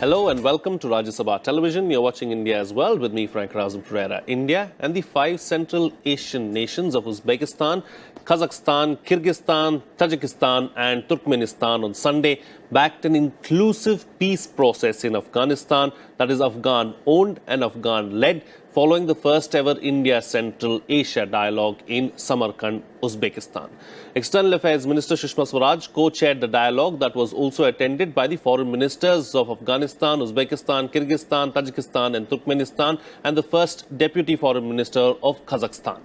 Hello and welcome to Rajya Sabha Television. You're watching India as well with me, Frank Razum Pereira. India and the 5 Central Asian nations of Uzbekistan, Kazakhstan, Kyrgyzstan, Tajikistan and Turkmenistan on Sunday backed an inclusive peace process in Afghanistan that is Afghan-owned and Afghan-led following the first ever India-Central Asia dialogue in Samarkand, Uzbekistan. External Affairs Minister Sushma Swaraj co-chaired the dialogue that was also attended by the foreign ministers of Afghanistan, Uzbekistan, Kyrgyzstan, Tajikistan and Turkmenistan and the first deputy foreign minister of Kazakhstan.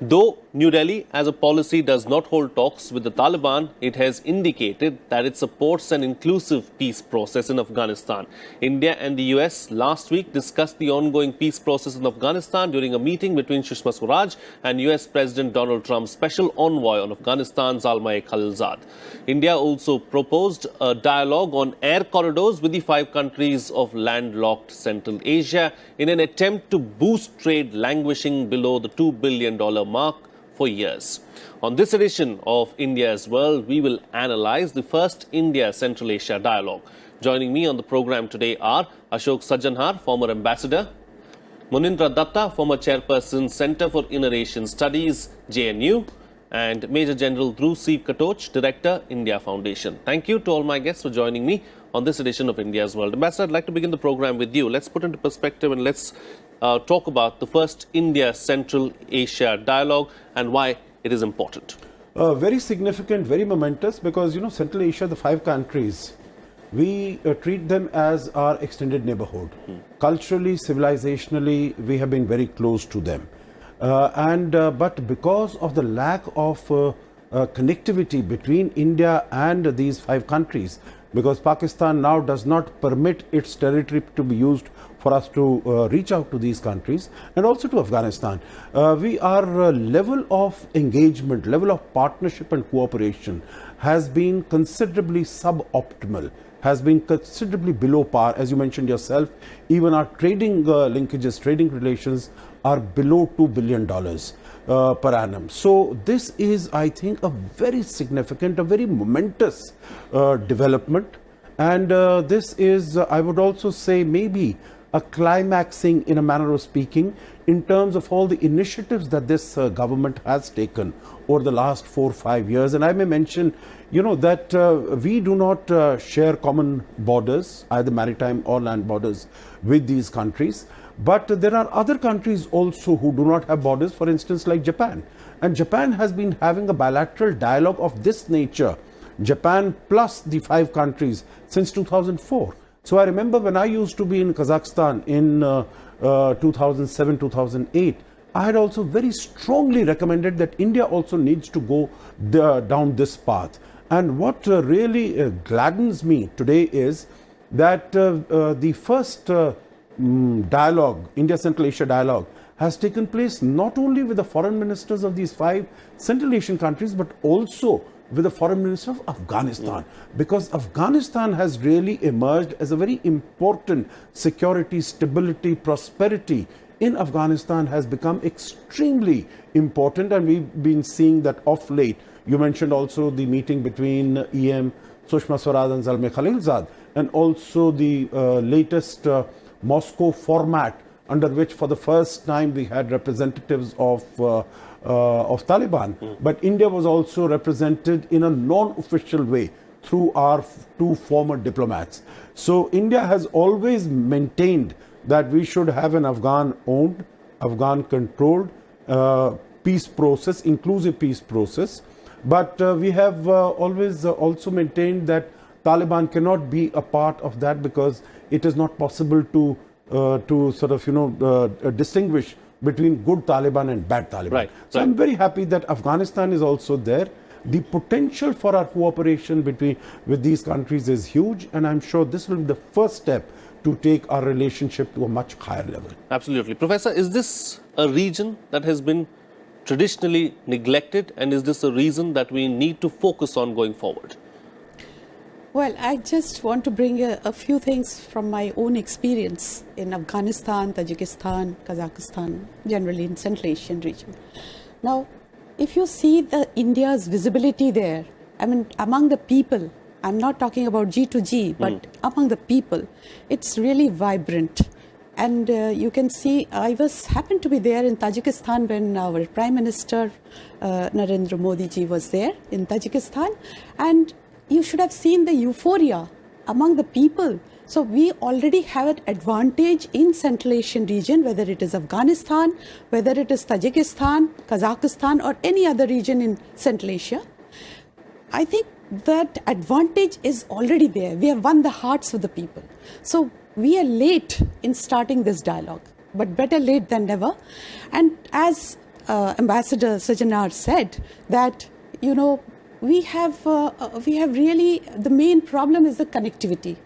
Though New Delhi as a policy does not hold talks with the Taliban, it has indicated that it supports an inclusive peace process in Afghanistan. India and the US last week discussed the ongoing peace process in Afghanistan during a meeting between Sushma Swaraj and US President Donald Trump's special envoy on Afghanistan, Zalmay Khalilzad. India also proposed a dialogue on air corridors with the 5 countries of landlocked Central Asia in an attempt to boost trade languishing below the $2 billion mark for years. On this edition of India's World, we will analyze the first India-Central Asia dialogue. Joining me on the program today are Ashok Sajjanhar, former ambassador, Munindra Datta, former chairperson, Center for Inner Asian Studies, JNU, and Major General Dhruv C. Katoch, Director, India Foundation. Thank you to all my guests for joining me on this edition of India's World. Ambassador, I'd like to begin the program with you. Let's put into perspective and let's talk about the first India-Central Asia dialogue and why it is important. Very significant, very momentous because, Central Asia, the 5 countries, we treat them as our extended neighborhood. Culturally, civilizationally, we have been very close to them. But because of the lack of connectivity between India and these 5 countries, because Pakistan now does not permit its territory to be used for us to reach out to these countries and also to Afghanistan. Our level of engagement, level of partnership and cooperation has been considerably suboptimal, has been considerably below par. As you mentioned yourself, even our trading linkages, trading relations are below $2 billion per annum. So this is, I think, a very significant, a very momentous development. And this is, I would also say, maybe a climaxing, in a manner of speaking, in terms of all the initiatives that this government has taken over the last 4 or 5 years. And I may mention, that we do not share common borders, either maritime or land borders, with these countries. But there are other countries also who do not have borders, for instance, like Japan. And Japan has been having a bilateral dialogue of this nature, Japan plus the 5 countries, since 2004. So I remember when I used to be in Kazakhstan in 2007, 2008, I had also very strongly recommended that India also needs to go down this path. And what really gladdens me today is that the first dialogue, India-Central Asia dialogue, has taken place not only with the foreign ministers of these 5 Central Asian countries, but also with the foreign minister of Afghanistan, because Afghanistan has really emerged as a very important security, stability, prosperity in Afghanistan has become extremely important. And we've been seeing that of late. You mentioned also the meeting between EM, Sushma Swaraj and Zalmay Khalilzad, and also the latest Moscow format, under which for the first time we had representatives of Taliban. But India was also represented in a non-official way through our 2 former diplomats. So India has always maintained that we should have an Afghan-owned, Afghan-controlled peace process, inclusive peace process. But we have always also maintained that Taliban cannot be a part of that because it is not possible to sort of, distinguish between good Taliban and bad Taliban. Right. So I'm very happy that Afghanistan is also there. The potential for our cooperation with these countries is huge, and I'm sure this will be the first step to take our relationship to a much higher level. Absolutely. Professor, is this a region that has been traditionally neglected, and is this a reason that we need to focus on going forward? Well, I just want to bring a few things from my own experience in Afghanistan, Tajikistan, Kazakhstan, generally in Central Asian region. Now, if you see India's visibility there, I mean, among the people, I'm not talking about G to G, but among the people, it's really vibrant. And you can see, I happened to be there in Tajikistan when our Prime Minister Narendra Modi ji was there in Tajikistan. And you should have seen the euphoria among the people. So we already have an advantage in Central Asian region, whether it is Afghanistan, whether it is Tajikistan, Kazakhstan, or any other region in Central Asia. I think that advantage is already there. We have won the hearts of the people. So we are late in starting this dialogue, but better late than never. And as Ambassador Sajanar said, that, you know, we have really, the main problem is the connectivity.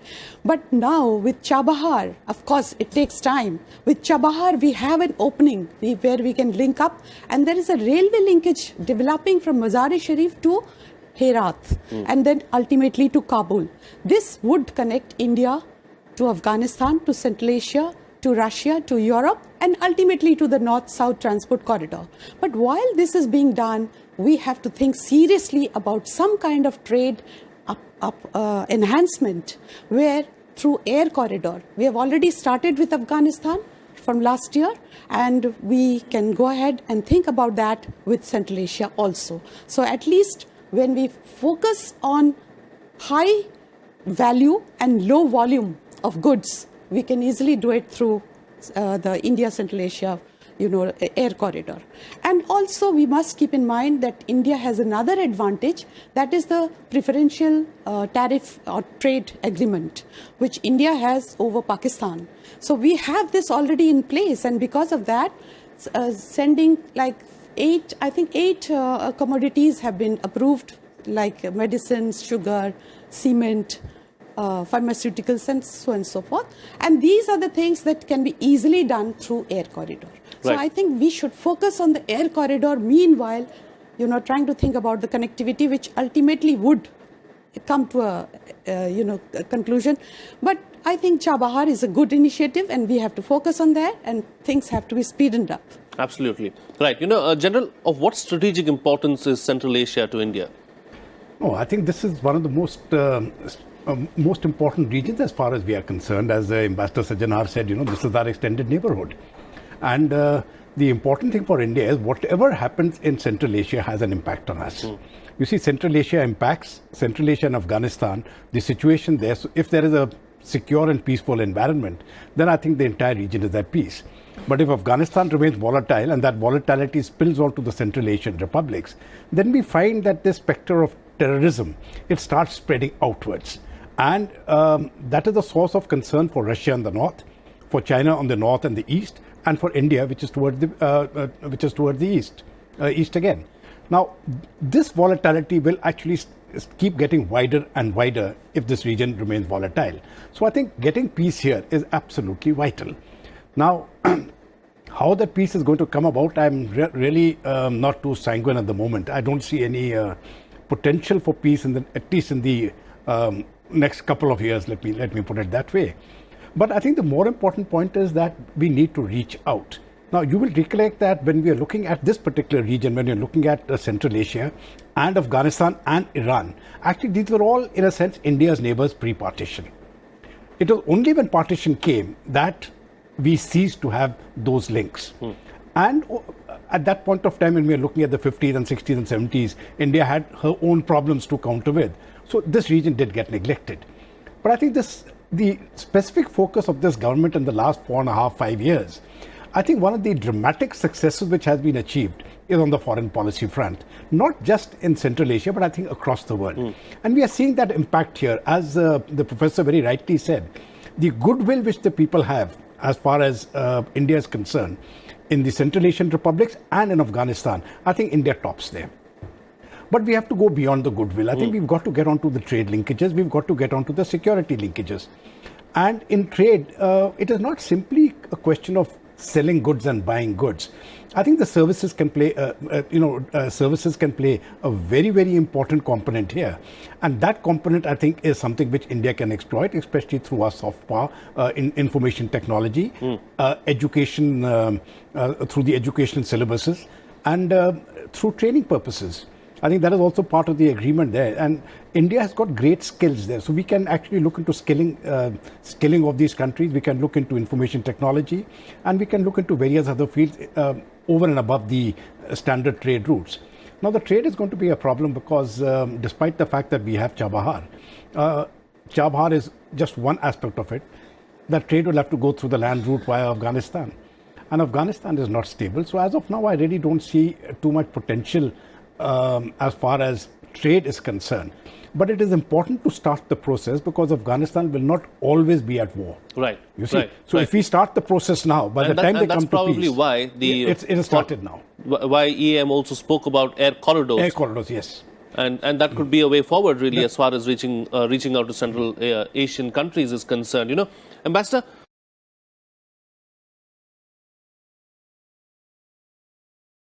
But now with Chabahar, of course, it takes time. With Chabahar, we have an opening where we can link up. And there is a railway linkage developing from Mazar-e-Sharif to Herat, and then ultimately to Kabul. This would connect India to Afghanistan, to Central Asia, to Russia, to Europe, and ultimately to the North-South transport corridor. But while this is being done, we have to think seriously about some kind of trade enhancement, where through air corridor, we have already started with Afghanistan from last year, and we can go ahead and think about that with Central Asia also. So at least when we focus on high value and low volume of goods, we can easily do it through the India-Central Asia, you know, air corridor. And also we must keep in mind that India has another advantage, that is the preferential tariff or trade agreement, which India has over Pakistan. So we have this already in place, and because of that, sending like eight commodities have been approved, like medicines, sugar, cement, pharmaceuticals, and so on and so forth. And these are the things that can be easily done through air corridor. So I think we should focus on the air corridor, meanwhile, you know, trying to think about the connectivity, which ultimately would come to a conclusion. But I think Chabahar is a good initiative, and we have to focus on that, and things have to be speeded up. Absolutely. Right. You know, General, of what strategic importance is Central Asia to India? Oh, I think this is one of the most important regions as far as we are concerned. As Ambassador Sajanar said, you know, this is our extended neighborhood. And the important thing for India is whatever happens in Central Asia has an impact on us. You see, Central Asia impacts Central Asia and Afghanistan, the situation there. So if there is a secure and peaceful environment, then I think the entire region is at peace. But if Afghanistan remains volatile and that volatility spills onto the Central Asian republics, then we find that this specter of terrorism, it starts spreading outwards. And that is a source of concern for Russia in the north, for China on the north and the east, and for India, which is towards the east again. Now, this volatility will actually keep getting wider and wider if this region remains volatile. So I think getting peace here is absolutely vital. Now, how that peace is going to come about, I'm really not too sanguine at the moment. I don't see any potential for peace, at least in the next couple of years, let me put it that way. But I think the more important point is that we need to reach out. Now, you will recollect that when we are looking at this particular region, when you're looking at Central Asia and Afghanistan and Iran, actually these were all, in a sense, India's neighbors pre-partition. It was only when partition came that we ceased to have those links. And at that point of time, when we are looking at the 50s and 60s and 70s, India had her own problems to counter with. So this region did get neglected. But I think the specific focus of this government in the last 4.5, 5 years, I think one of the dramatic successes which has been achieved is on the foreign policy front, not just in Central Asia, but I think across the world. And we are seeing that impact here. As the professor very rightly said, the goodwill which the people have as far as India is concerned in the Central Asian republics and in Afghanistan, I think India tops there. But we have to go beyond the goodwill. I think we've got to get onto the trade linkages. We've got to get onto the security linkages. And in trade, it is not simply a question of selling goods and buying goods. I think the services can play, services can play a very, very important component here. And that component, I think, is something which India can exploit, especially through our soft power, in information technology, education, through the educational syllabuses, and through training purposes. I think that is also part of the agreement there. And India has got great skills there. So we can actually look into skilling of these countries. We can look into information technology, and we can look into various other fields over and above the standard trade routes. Now, the trade is going to be a problem because despite the fact that we have Chabahar, Chabahar is just one aspect of it. That trade will have to go through the land route via Afghanistan. And Afghanistan is not stable. So as of now, I really don't see too much potential as far as trade is concerned. But it is important to start the process because Afghanistan will not always be at war. Right. You see? Right, so right. if we start the process now, by the time they come to peace... that's probably why it has started now. Why EM also spoke about air corridors. Air corridors, yes. And that could be a way forward, really, as far as reaching out to Central Asian countries is concerned. You know, Ambassador,